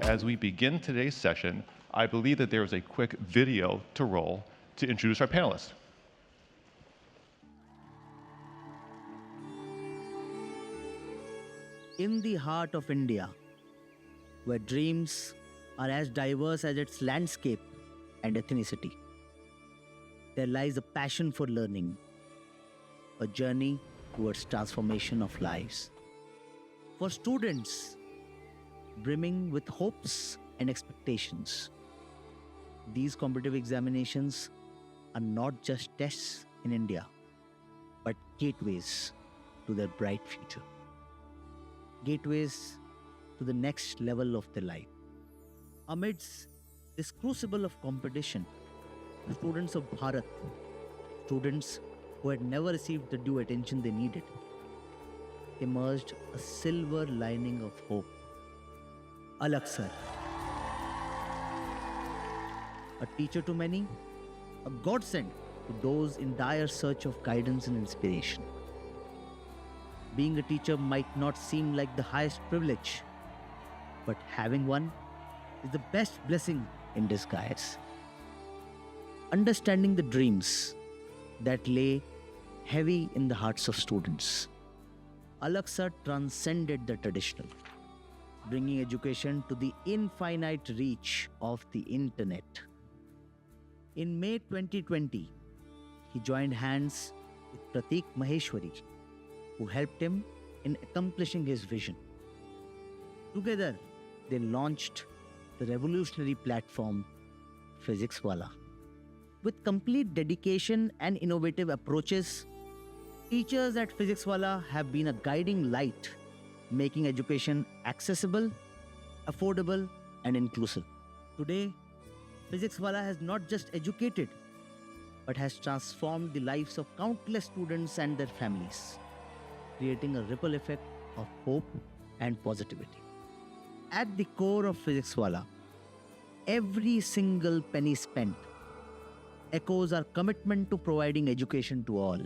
as we begin today's session, I believe that there is a quick video to roll to introduce our panelists. In the heart of India, where dreams are as diverse as its landscape and ethnicity, there lies a passion for learning, a journey towards transformation of lives. For students brimming with hopes and expectations, these competitive examinations are not just tests in India, but gateways to their bright future. Gateways to the next level of their life. Amidst this crucible of competition, the students of Bharat, students who had never received the due attention they needed, emerged a silver lining of hope. Alakh sir, a teacher to many, a godsend to those in dire search of guidance and inspiration. Being a teacher might not seem like the highest privilege, but having one is the best blessing in disguise. Understanding the dreams that lay heavy in the hearts of students, Alakh sir transcended the traditional, bringing education to the infinite reach of the internet. In May 2020, he joined hands with Prateek Maheshwari, who helped him in accomplishing his vision. Together, they launched the revolutionary platform Physics Wallah. With complete dedication and innovative approaches, teachers at Physics Wallah have been a guiding light, making education accessible, affordable, and inclusive. Today, Physics Wallah has not just educated, but has transformed the lives of countless students and their families, creating a ripple effect of hope and positivity. At the core of Physics Wallah, every single penny spent echoes our commitment to providing education to all.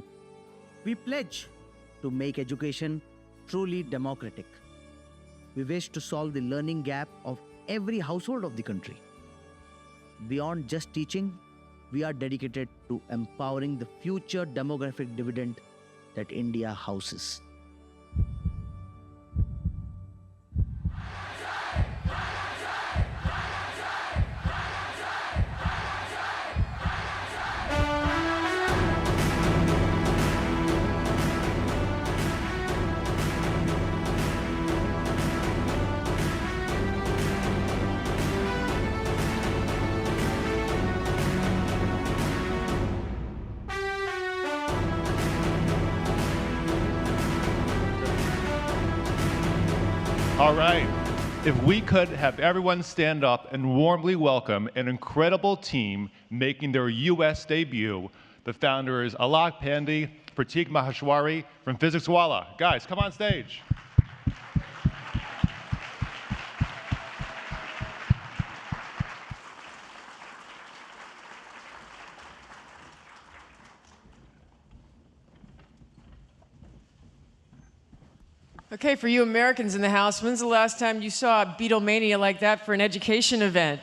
We pledge to make education truly democratic. We wish to solve the learning gap of every household of the country. Beyond just teaching, we are dedicated to empowering the future demographic dividend that India houses. All right, if we could have everyone stand up and warmly welcome an incredible team making their US debut. The founder is Alakh, Pandey, Prateek, Maheshwari from Physics Wallah. Guys, come on stage. Okay, for you Americans in the house, when's the last time you saw Beatlemania like that for an education event?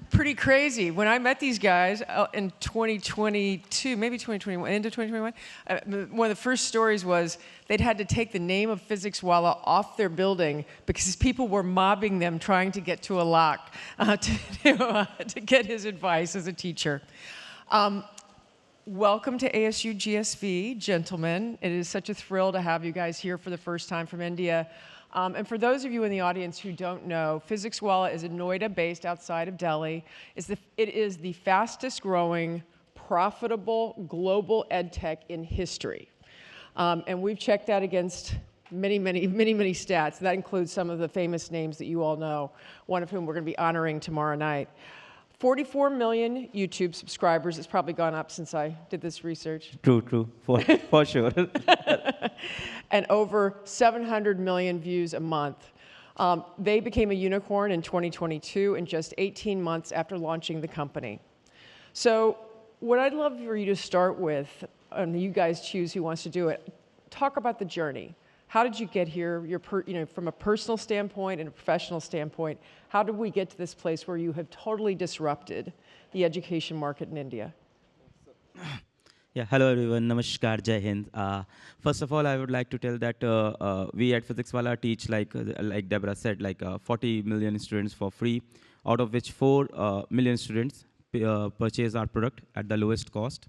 Pretty crazy. When I met these guys in 2022, maybe 2021, into 2021, one of the first stories was they'd had to take the name of Physics Wallah off their building because people were mobbing them trying to get to Alakh to get his advice as a teacher. Welcome to ASU+GSV, gentlemen. It is such a thrill to have you guys here for the first time from India. And for those of you in the audience who don't know, Physics Wallah is a Noida based outside of Delhi. It is the fastest growing, profitable global ed tech in history. And we've checked that against many stats. That includes some of the famous names that you all know, one of whom we're going to be honoring tomorrow night. 44 million YouTube subscribers. It's probably gone up since I did this research. True, for sure. And over 700 million views a month. They became a unicorn in 2022 in just 18 months after launching the company. So what I'd love for you to start with, and you guys choose who wants to do it, talk about the journey. How did you get here? From a personal standpoint and a professional standpoint, how did we get to this place where you have totally disrupted the education market in India? Yeah, hello everyone. Namaskar, Jai Hind. First of all, I would like to tell that we at Physics Wallah teach, like Deborah said, 40 million students for free, out of which 4 million students purchase our product at the lowest cost.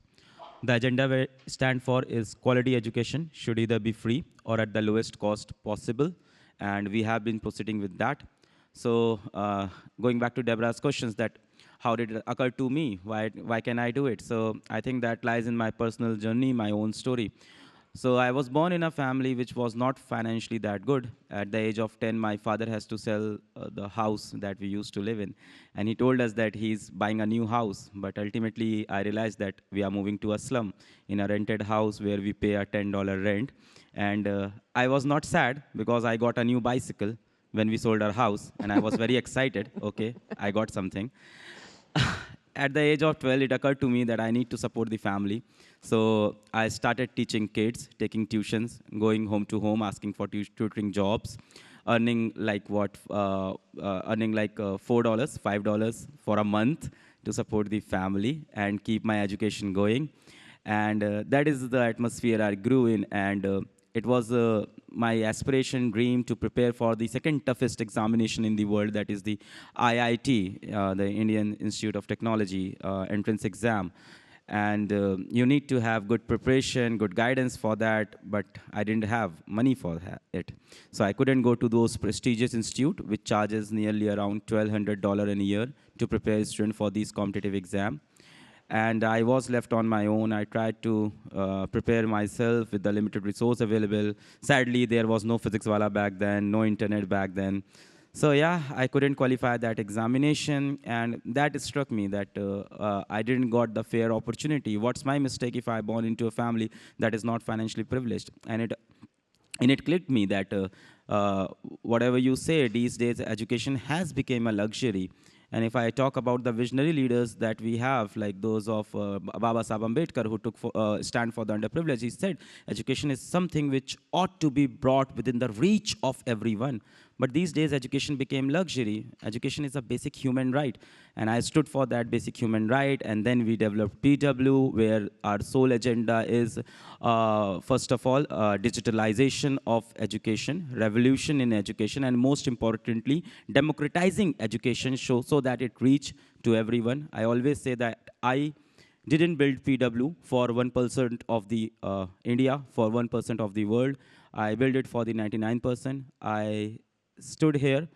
The agenda we stand for is quality education should either be free or at the lowest cost possible, and we have been proceeding with that. So going back to Deborah's questions, that how did it occur to me? Why can I do it? So I think that lies in my personal journey, my own story. So I was born in a family which was not financially that good. At the age of 10, my father has to sell the house that we used to live in. And he told us that he's buying a new house. But ultimately, I realized that we are moving to a slum in a rented house where we pay a $10 rent. And I was not sad because I got a new bicycle when we sold our house. And I was very excited. Okay, I got something. At the age of 12, it occurred to me that I need to support the family. So I started teaching kids, taking tuitions, going home to home, asking for tutoring jobs, earning $4, $5 for a month to support the family and keep my education going. And that is the atmosphere I grew in. And it was my aspiration, dream to prepare for the second toughest examination in the world, that is the IIT, the Indian Institute of Technology entrance exam. And you need to have good preparation, good guidance for that, but I didn't have money for it. So I couldn't go to those prestigious institute, which charges nearly around $1,200 in a year to prepare a student for these competitive exam. And I was left on my own. I tried to prepare myself with the limited resource available. Sadly, there was no Physics Wallah back then, no internet back then. So yeah, I couldn't qualify that examination, and that struck me that I didn't got the fair opportunity. What's my mistake if I born into a family that is not financially privileged? And it clicked me that whatever you say, these days education has become a luxury. And if I talk about the visionary leaders that we have, like those of Baba Saheb Ambedkar, who took stand for the underprivileged, he said, education is something which ought to be brought within the reach of everyone. But these days, education became luxury. Education is a basic human right. And I stood for that basic human right. And then we developed PW, where our sole agenda is, first of all, digitalization of education, revolution in education, and most importantly, democratizing education so that it reach to everyone. I always say that I didn't build PW for 1% of the India, for 1% of the world. I built it for the 99%. I stood here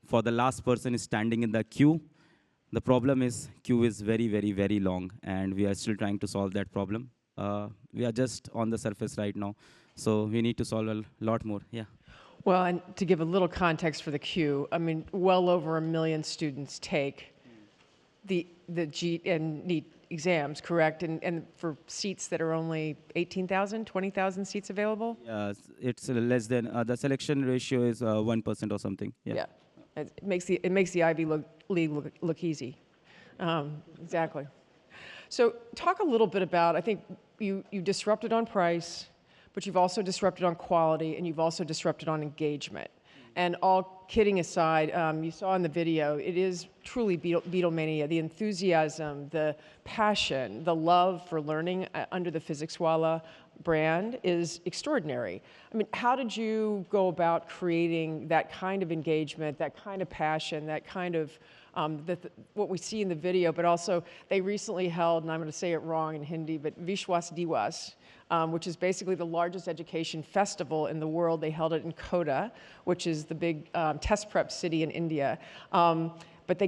for the last person standing in the queue. The problem is queue is very, very, very long, and we are still trying to solve that problem. We are just on the surface right now, so we need to solve a lot more. Yeah. Well, and to give a little context for the queue, I mean, well over 1 million students take the GEAT and NEET exams, correct? And for seats that are only 18,000, 20,000 seats available? Yeah, it's less than, the selection ratio is 1% or something. Yeah. It makes the Ivy League look easy. Exactly. So talk a little bit about, I think you disrupted on price, but you've also disrupted on quality, and you've also disrupted on engagement. And all kidding aside, you saw in the video, it is truly Beatlemania. The enthusiasm, the passion, the love for learning under the Physics Wallah brand is extraordinary. I mean, how did you go about creating that kind of engagement, that kind of passion, that kind of what we see in the video, but also they recently held, and I'm going to say it wrong in Hindi, but Vishwas Diwas, which is basically the largest education festival in the world. They held it in Kota, which is the big test prep city in India. But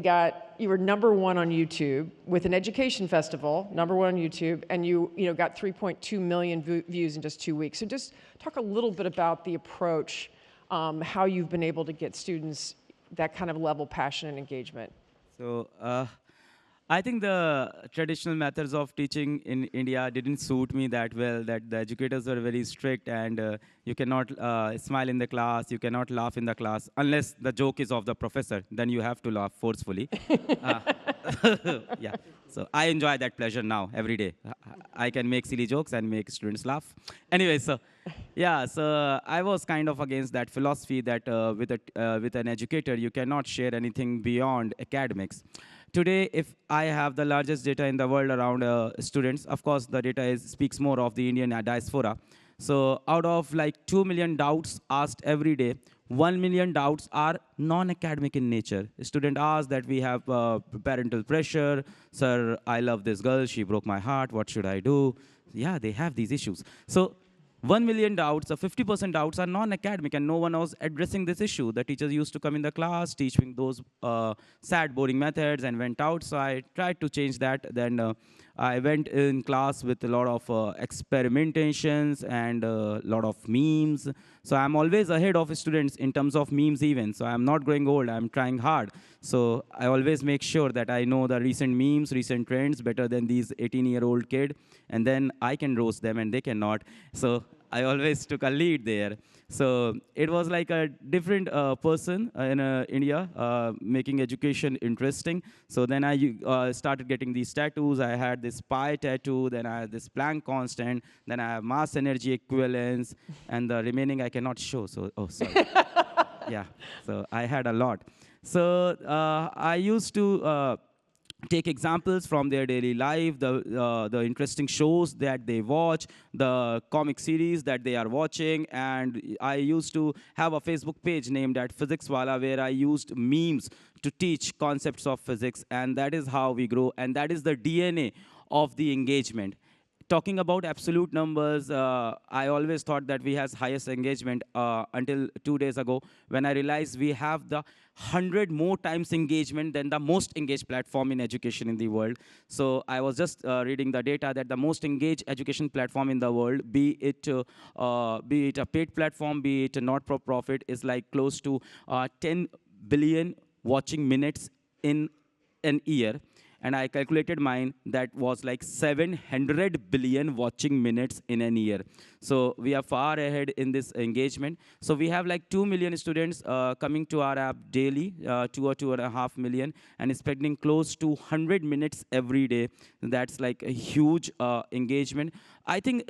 you were #1 on YouTube with an education festival, #1 on YouTube, and you got 3.2 million views in just 2 weeks. So just talk a little bit about the approach, how you've been able to get students that kind of level, passion, and engagement. So I think the traditional methods of teaching in India didn't suit me that well, that the educators were very strict, and you cannot smile in the class, you cannot laugh in the class, unless the joke is of the professor, then you have to laugh forcefully. Yeah, so I enjoy that pleasure now, every day. I can make silly jokes and make students laugh. Anyway, so Yeah, so I was kind of against that philosophy that with an educator, you cannot share anything beyond academics. Today, if I have the largest data in the world around students, of course, the data speaks more of the Indian diaspora. So out of like 2 million doubts asked every day, 1 million doubts are non-academic in nature. A student asks that we have parental pressure, sir, I love this girl, she broke my heart, what should I do? Yeah, they have these issues. So 1 million doubts, or 50% doubts are non-academic, and no one was addressing this issue. The teachers used to come in the class, teaching those sad, boring methods, and went out. So I tried to change that. Then I went in class with a lot of experimentations and a lot of memes. So I'm always ahead of students in terms of memes even. So I'm not growing old, I'm trying hard. So I always make sure that I know the recent memes, recent trends better than these 18-year-old kid, and then I can roast them and they cannot. So I always took a lead there. So it was like a different person in India making education interesting. So then I started getting these tattoos. I had this pi tattoo, then I had this Planck constant, then I have mass energy equivalence, and the remaining I cannot show. So, oh, sorry. Yeah, so I had a lot. So I used to take examples from their daily life, the interesting shows that they watch, the comic series that they are watching, and I used to have a Facebook page named at Physics Wallah where I used memes to teach concepts of physics, and that is how we grow, and that is the DNA of the engagement. Talking about absolute numbers, I always thought that we has highest engagement until 2 days ago when I realized we have the 100 more times engagement than the most engaged platform in education in the world. So I was just reading the data that the most engaged education platform in the world, be it a paid platform, be it a not-for-profit, is like close to 10 billion watching minutes in an year. And I calculated mine, that was like 700 billion watching minutes in a year. So we are far ahead in this engagement. So we have like 2 million students coming to our app daily, 2 or 2.5 million, and spending close to 100 minutes every day. That's like a huge engagement. I think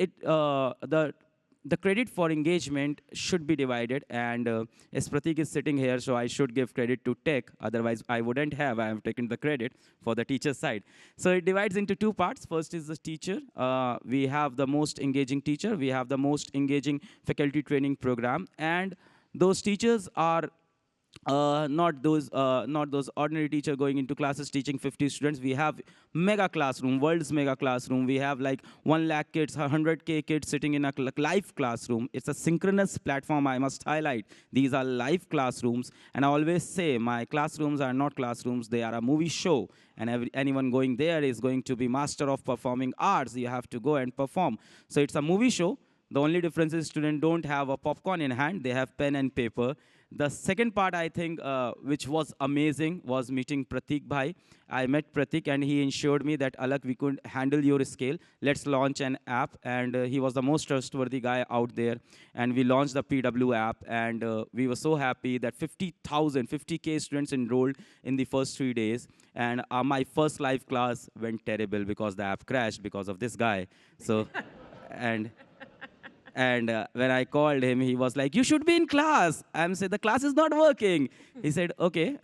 the credit for engagement should be divided, and as Prateek is sitting here, so I should give credit to tech, otherwise I wouldn't have. I have taken the credit for the teacher side. So it divides into two parts. First is the teacher. We have the most engaging teacher. We have the most engaging faculty training program, and those teachers are not those ordinary teacher going into classes teaching 50 students. We have mega classroom, world's mega classroom. We have like 1 lakh kids, 100K kids sitting in a live classroom. It's a synchronous platform, I must highlight. These are live classrooms, and I always say my classrooms are not classrooms, they are a movie show, and anyone going there is going to be master of performing arts. You have to go and perform. So it's a movie show. The only difference is students don't have a popcorn in hand, they have pen and paper. The second part, I think, which was amazing, was meeting Prateek bhai. I met Prateek, and he ensured me that, Alakh, we could handle your scale. Let's launch an app. And he was the most trustworthy guy out there. And we launched the PW app, and we were so happy that 50K students enrolled in the first 3 days. And my first live class went terrible because the app crashed because of this guy. So, and when I called him, he was like, you should be in class. I said, the class is not working. He said, okay,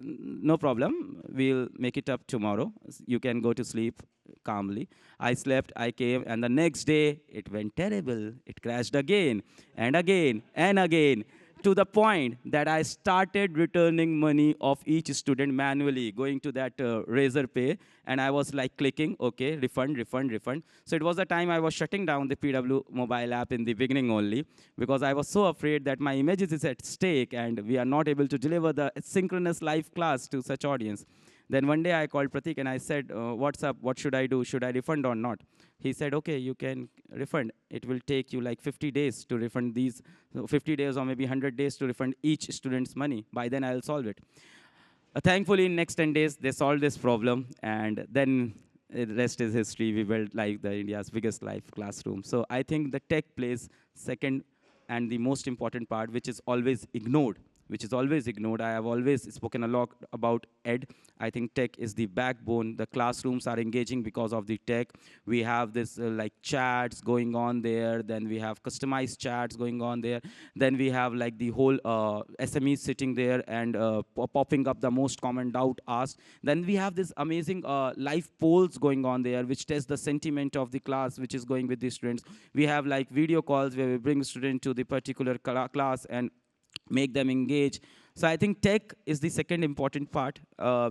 no problem. We'll make it up tomorrow. You can go to sleep calmly. I slept, I came, and the next day, it went terrible. It crashed again, and again, and again, to the point that I started returning money of each student manually, going to that Razor Pay, and I was like clicking, okay, refund, refund, refund. So it was the time I was shutting down the PW mobile app in the beginning only, because I was so afraid that my images is at stake, and we are not able to deliver the synchronous live class to such audience. Then one day I called Prateek and I said, what's up, what should I do? Should I refund or not? He said, okay, you can refund. It will take you like 50 days to refund these, 50 days or maybe 100 days to refund each student's money. By then I'll solve it. Thankfully, in next 10 days, they solved this problem, and then the rest is history. We built like the India's biggest live classroom. So I think the tech plays second and the most important part, which is always ignored which is always ignored. I have always spoken a lot about ed. I think tech is the backbone. The classrooms are engaging because of the tech. We have this like chats going on there. Then we have customized chats going on there. Then we have like the whole SMEs sitting there and popping up the most common doubt asked. Then we have this amazing live polls going on there, which test the sentiment of the class, which is going with the students. We have like video calls where we bring students to the particular class and make them engage. So I think tech is the second important part,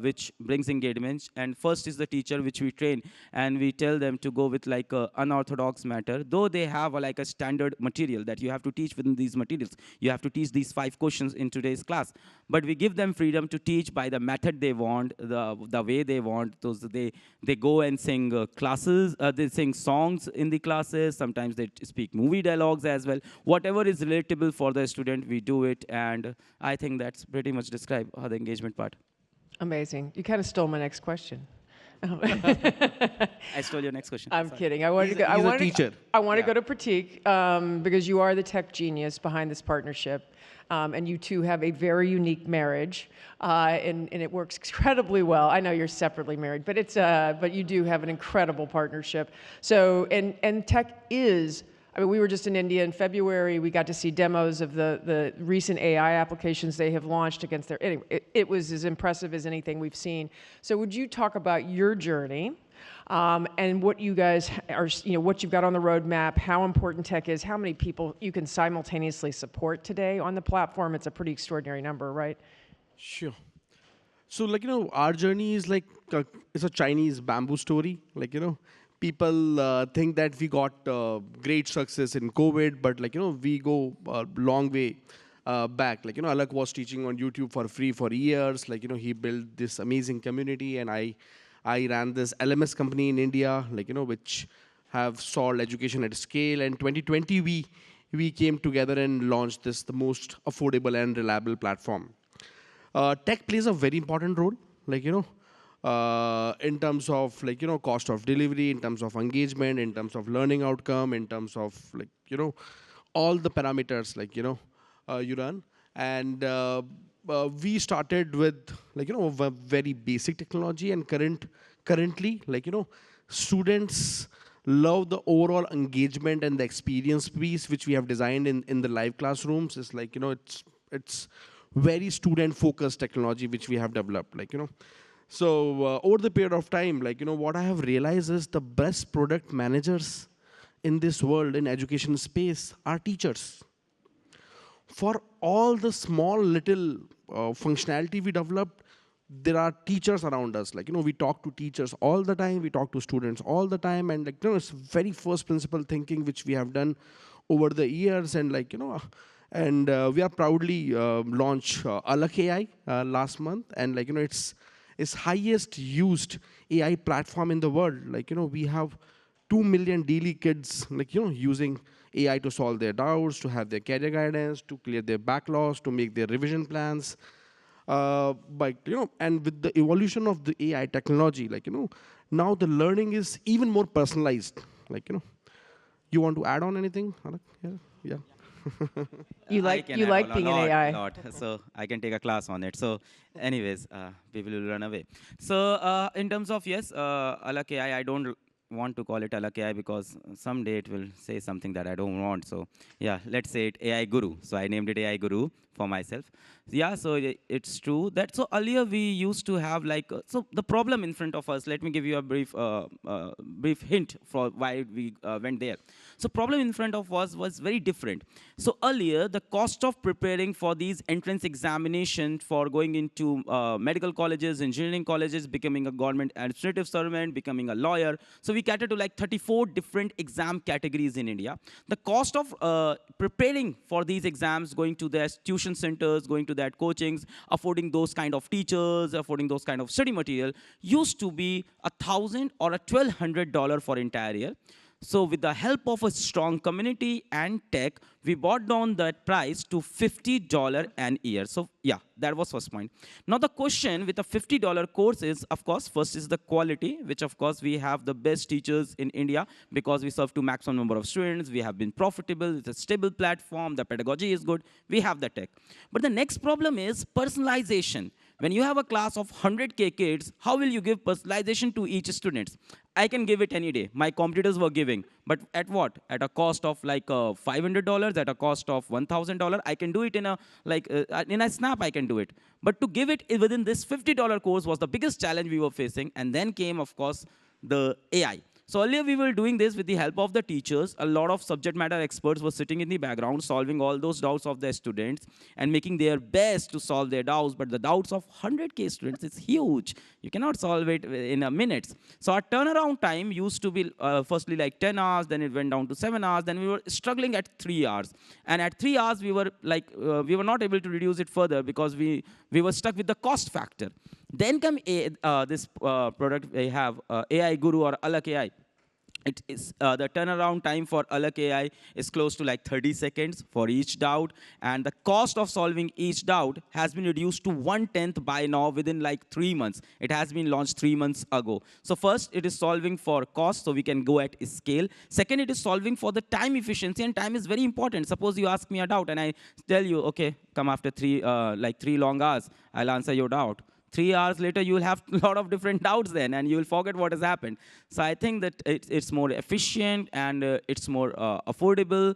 which brings engagement. And first is the teacher, which we train, and we tell them to go with like a unorthodox matter. Though they have like a standard material that you have to teach within these materials. You have to teach these 5 questions in today's class. But we give them freedom to teach by the method they want, the way they want. They go and sing classes, they sing songs in the classes. Sometimes they speak movie dialogues as well. Whatever is relatable for the student, we do it. And I think that's pretty much describe how the engagement part. Amazing. You kind of stole my next question. I stole your next question. I'm Sorry. kidding. I wanted to go. He's a teacher. I want to go to Prateek because you are the tech genius behind this partnership, and you two have a very unique marriage, and it works incredibly well. I know you're separately married, but but you do have an incredible partnership. So and tech is. I mean, we were just in India in February. We got to see demos of the recent AI applications they have launched against their. Anyway, it was as impressive as anything we've seen. So, would you talk about your journey and what you guys are, what you've got on the roadmap, how important tech is, how many people you can simultaneously support today on the platform? It's a pretty extraordinary number, right? Sure. So, like, our journey is like, it's a Chinese bamboo story. Like, people think that we got great success in COVID, but like, we go a long way back. Like, Alakh was teaching on YouTube for free for years. Like, he built this amazing community, and I ran this LMS company in India, like, which have solved education at scale. And 2020, we came together and launched this, the most affordable and reliable platform. Tech plays a very important role, like, in terms of like, cost of delivery, in terms of engagement, in terms of learning outcome, in terms of like, all the parameters like, you run. And we started with like, a very basic technology, and currently like, students love the overall engagement and the experience piece, which we have designed in the live classrooms. It's like, it's very student focused technology, which we have developed, like, So over the period of time, like, what I have realized is the best product managers in this world, in education space, are teachers. For all the small little functionality we developed, there are teachers around us. Like, we talk to teachers all the time, we talk to students all the time, and like, it's very first principle thinking, which we have done over the years. And like, and we are proudly launched Alakh AI last month, and like, it's highest used AI platform in the world. Like, we have 2 million daily kids, like, using AI to solve their doubts, to have their career guidance, to clear their backlogs, to make their revision plans. But, and with the evolution of the AI technology, like, now the learning is even more personalized. Like, you want to add on anything? Yeah. You like being in AI. Lot, so I can take a class on it. So anyways, people will run away. So in terms of, yes, Alakh AI, I don't want to call it Alakh AI because someday it will say something that I don't want. So yeah, let's say it AI Guru. So I named it AI Guru for myself. Yeah, so it's true that so earlier we used to have like, so the problem in front of us, let me give you a brief hint for why we went there. So problem in front of us was very different. So earlier, the cost of preparing for these entrance examinations for going into medical colleges, engineering colleges, becoming a government administrative servant, becoming a lawyer. So we cater to like 34 different exam categories in India. The cost of preparing for these exams, going to their tuition centers, going to that coachings, affording those kind of teachers, affording those kind of study material, used to be $1,000 or $1,200 for entire year. So with the help of a strong community and tech, we brought down that price to $50 an year. So yeah, that was first point. Now the question with a $50 course is, of course, first is the quality, which of course we have the best teachers in India because we serve to maximum number of students. We have been profitable. It's a stable platform. The pedagogy is good. We have the tech. But the next problem is personalization. When you have a class of 100K kids, how will you give personalization to each student? I can give it any day. My competitors were giving. But at what? At a cost of like $500, at a cost of $1,000. I can do it in a snap, I can do it. But to give it within this $50 course was the biggest challenge we were facing. And then came, of course, the AI. So earlier we were doing this with the help of the teachers. A lot of subject matter experts were sitting in the background, solving all those doubts of their students and making their best to solve their doubts. But the doubts of 100K students is huge. You cannot solve it in a minute. So our turnaround time used to be firstly like 10 hours, then it went down to 7 hours, then we were struggling at 3 hours. And at 3 hours, we were not able to reduce it further because we were stuck with the cost factor. Then come this product we have, AI Guru or Alakh AI. It is the turnaround time for Alakh AI is close to like 30 seconds for each doubt, and the cost of solving each doubt has been reduced to 1/10 by now within like 3 months. It has been launched 3 months ago. So first, it is solving for cost, so we can go at scale. Second, it is solving for the time efficiency, and time is very important. Suppose you ask me a doubt, and I tell you, okay, come after 3 long hours, I'll answer your doubt. 3 hours later, you will have a lot of different doubts then, and you will forget what has happened. So I think that it's more efficient, and it's more affordable.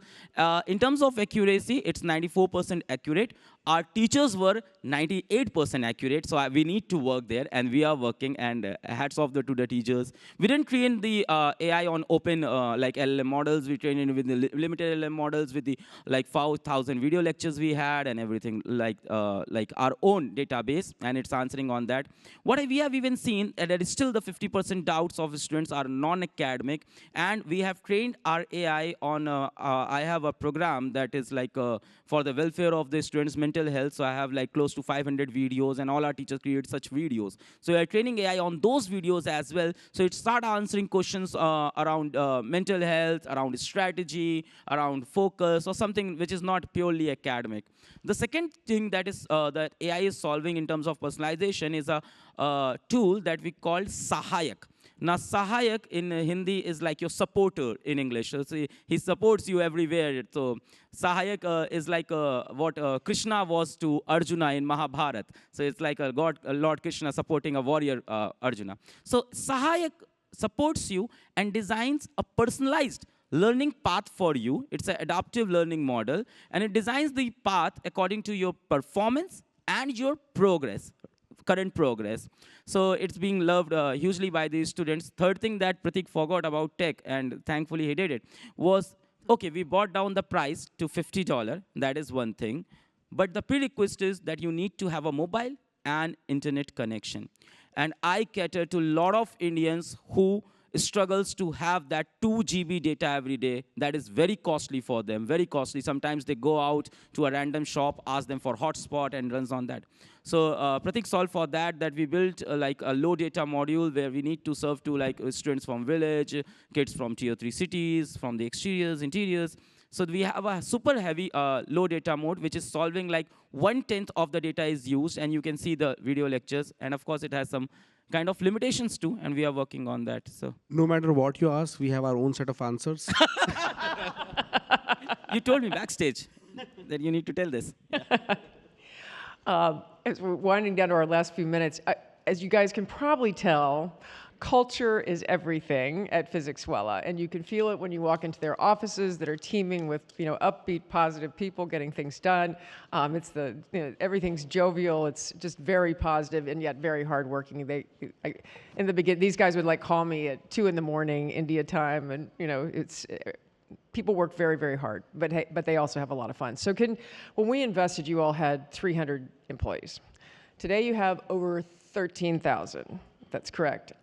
In terms of accuracy, it's 94% accurate. Our teachers were 98% accurate, so we need to work there, and we are working, and hats off to the teachers. We didn't train the AI on open like LLM models. We trained it with the limited LLM models with the like 5,000 video lectures we had and everything like our own database, and it's answering on that. What we have even seen that is still the 50% doubts of the students are non-academic, and we have trained our AI on, I have a program that is like for the welfare of the students' mental health, so I have like close to 500 videos, and all our teachers create such videos. So we are training AI on those videos as well, so it start answering questions around mental health, around strategy, around focus, or something which is not purely academic. The second thing that is that AI is solving in terms of personalization is a tool that we call Sahayak. Now, Sahayak in Hindi is like your supporter in English. So he supports you everywhere. So Sahayak is like what Krishna was to Arjuna in Mahabharata. So it's like a Lord Krishna supporting a warrior Arjuna. So Sahayak supports you and designs a personalized learning path for you. It's an adaptive learning model, and it designs the path according to your performance and your progress, current progress. So it's being loved hugely by these students. Third thing that Prateek forgot about tech, and thankfully he did it, was, okay, we brought down the price to $50. That is one thing. But the prerequisite is that you need to have a mobile and internet connection. And I cater to a lot of Indians who struggles to have that 2 GB data every day. That is very costly for them, very costly. Sometimes they go out to a random shop, ask them for hotspot, and runs on that. So Prateek solved for that we built like a low data module where we need to serve to like students from village, kids from tier 3 cities, from the exteriors, interiors. So we have a super heavy low data mode, which is solving like 1/10 of the data is used, and you can see the video lectures. And of course, it has some kind of limitations too, and we are working on that. So no matter what you ask, we have our own set of answers. You told me backstage that you need to tell this. As we're winding down to our last few minutes, as you guys can probably tell, culture is everything at Physics Wallah, and you can feel it when you walk into their offices that are teeming with upbeat, positive people getting things done. It's everything's jovial. It's just very positive and yet very hardworking. In the beginning, these guys would like call me at 2 in the morning India time, and it's. People work very, very hard, but they also have a lot of fun. So when we invested, you all had 300 employees. Today you have over 13,000. That's correct.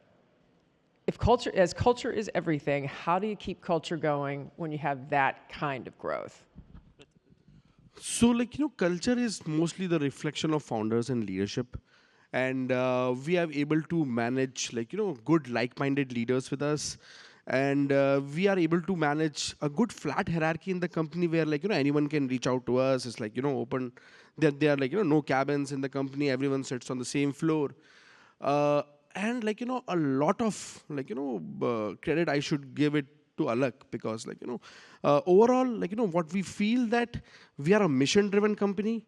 As culture is everything, how do you keep culture going when you have that kind of growth? So culture is mostly the reflection of founders and leadership. And we are able to manage good like-minded leaders with us. And we are able to manage a good flat hierarchy in the company where like, anyone can reach out to us. It's like, open, there are like, no cabins in the company. Everyone sits on the same floor. And like, a lot of like, credit I should give it to Alakh, because like, overall, like, what we feel that we are a mission-driven company,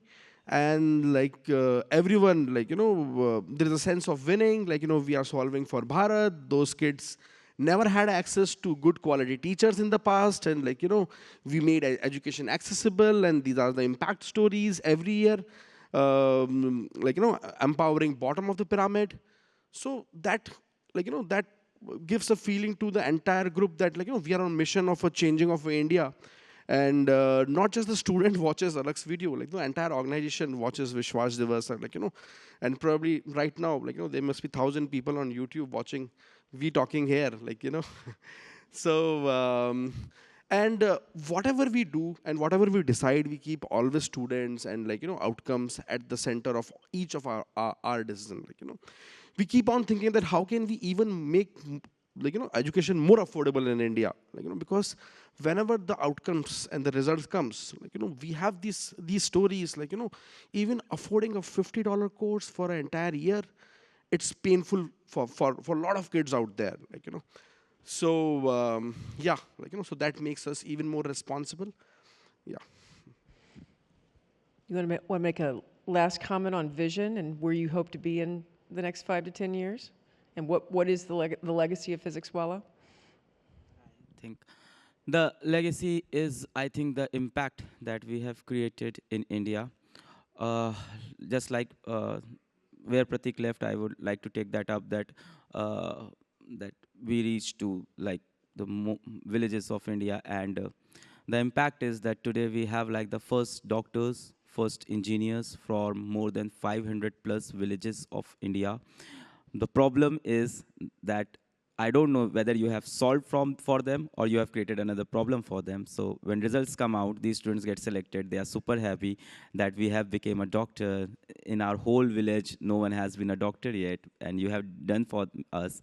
and like everyone, like, there is a sense of winning, like, we are solving for Bharat. Those kids never had access to good quality teachers in the past, and like, we made education accessible, and these are the impact stories every year, like, empowering bottom of the pyramid. So that, like, that gives a feeling to the entire group that like, we are on mission of a changing of India. And not just the student watches Alakh's video, like the entire organization watches Vishwas Divas, and like, and probably right now, like, there must be 1,000 people on YouTube watching we talking here, like, So, and whatever we do and whatever we decide, we keep always students and like, outcomes at the center of each of our decision, like, we keep on thinking that how can we even make like, education more affordable in India, like, because whenever the outcomes and the results comes, like, we have these stories, like, even affording a $50 course for an entire year, it's painful for a lot of kids out there, like, So yeah, like, so that makes us even more responsible. Yeah. You want to make a last comment on vision and where you hope to be in the next 5 to 10 years? And what is the legacy of Physics Wallah? I think the legacy is, I think, the impact that we have created in India. Just like where Prateek left, I would like to take that up, that that we reach to like the villages of India, and the impact is that today we have like the first doctors, first engineers from more than 500 plus villages of India. The problem is that I don't know whether you have solved for them or you have created another problem for them. So when results come out, these students get selected. They are super happy that we have become a doctor. In our whole village, no one has been a doctor yet, and you have done for us.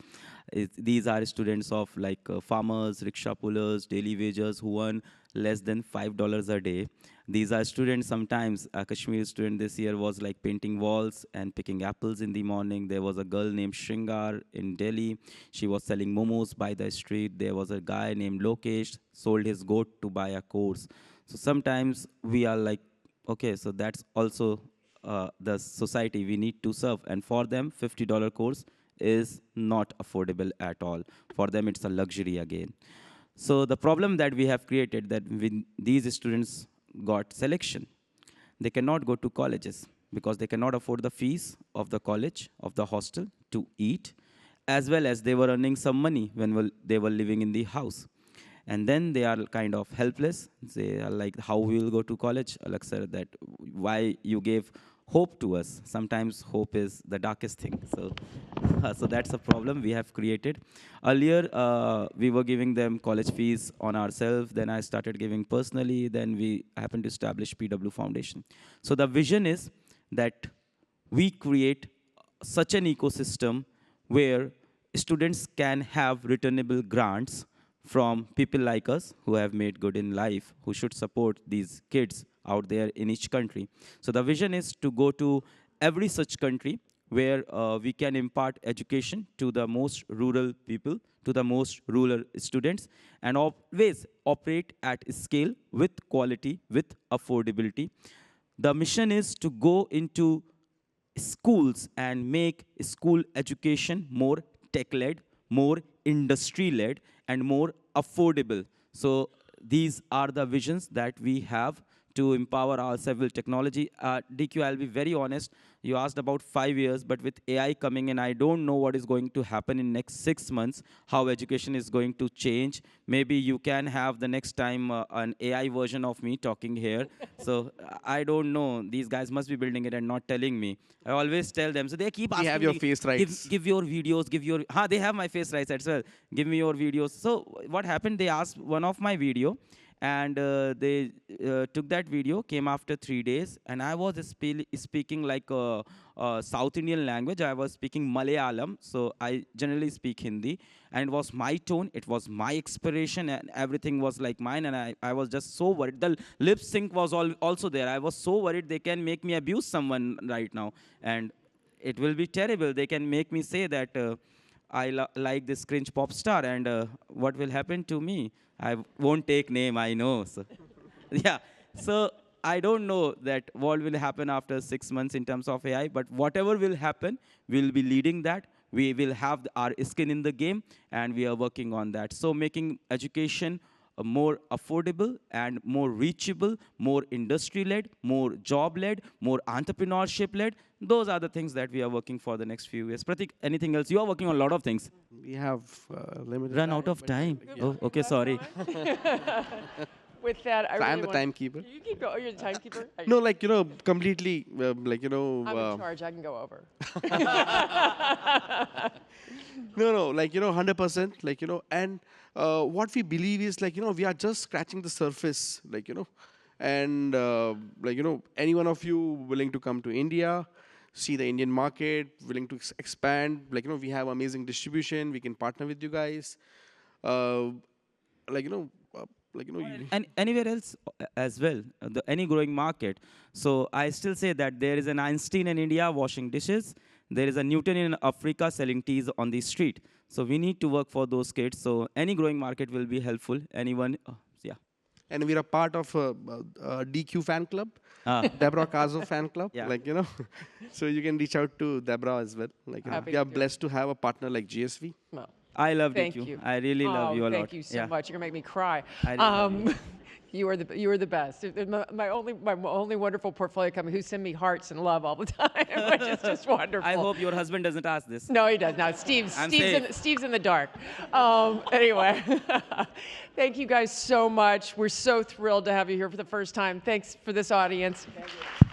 These are students of like farmers, rickshaw pullers, daily wagers who earn less than $5 a day. These are students, sometimes a Kashmir student this year was like painting walls and picking apples in the morning. There was a girl named Shringar in Delhi. She was selling momos by the street. There was a guy named Lokesh, sold his goat to buy a course. So sometimes we are like, okay, so that's also the society we need to serve. And for them, $50 course is not affordable at all. For them, it's a luxury again. So the problem that we have created, that when these students got selection, they cannot go to colleges because they cannot afford the fees of the college, of the hostel to eat, as well as they were earning some money when they were living in the house. And then they are kind of helpless. They are like, how we will go to college? Alakh sir, that why you gave hope to us. Sometimes hope is the darkest thing. So, so that's a problem we have created. Earlier, we were giving them college fees on ourselves. Then I started giving personally. Then we happened to establish PW Foundation. So the vision is that we create such an ecosystem where students can have returnable grants from people like us who have made good in life, who should support these kids out there in each country. So the vision is to go to every such country where we can impart education to the most rural people, to the most rural students, and always operate at scale with quality, with affordability. The mission is to go into schools and make school education more tech-led, more industry-led, and more affordable. So these are the visions that we have to empower ourselves with technology. DQ, I'll be very honest, you asked about 5 years, but with AI coming in, I don't know what is going to happen in next 6 months, how education is going to change. Maybe you can have the next time an AI version of me talking here. So I don't know, these guys must be building it and not telling me. I always tell them, so they keep asking me. We have your face rights. Give your videos, give your, they have my face rights as well. Give me your videos. So what happened, they asked one of my video, And they took that video, came after 3 days, and I was speaking like a South Indian language. I was speaking Malayalam, so I generally speak Hindi. And it was my tone, it was my expression, and everything was like mine, and I was just so worried. The lip sync was also there. I was so worried they can make me abuse someone right now. And it will be terrible. They can make me say that I like this cringe pop star, and what will happen to me? I won't take name, I know. So, yeah, so I don't know that what will happen after 6 months in terms of AI, but whatever will happen, we'll be leading that. We will have our skin in the game, and we are working on that. So making education more affordable and more reachable, more industry-led, more job-led, more entrepreneurship-led. Those are the things that we are working for the next few years. Prateek, anything else? You are working on a lot of things. We have limited Run time, out of but, time. yeah. Oh, okay, sorry. With that, So I'm the timekeeper. You keep going. You're the timekeeper. No, like, completely, like, I'm in charge. I can go over. No, like, 100%, like, and what we believe is, like, we are just scratching the surface, like, and, like, any one of you willing to come to India, see the Indian market, willing to expand, like, we have amazing distribution, we can partner with you guys, like, And anywhere else as well, any growing market. So I still say that there is an Einstein in India washing dishes. There is a Newton in Africa selling teas on the street. So we need to work for those kids. So any growing market will be helpful. Anyone, yeah. and we're a part of a DQ fan club, Deborah Quazzo fan club, Yeah. like, so you can reach out to Deborah as well. Like, Happy we are to do blessed to have a partner like GSV. Well, I love thank you. you. I really love you a lot. Thank you so much. You're gonna make me cry. I really love you. You are the best. My only wonderful portfolio company who send me hearts and love all the time, which is just wonderful. I hope your husband doesn't ask this. No, he does not. Steve's in the dark. Anyway, thank you guys so much. We're so thrilled to have you here for the first time. Thanks for this audience. Thank you.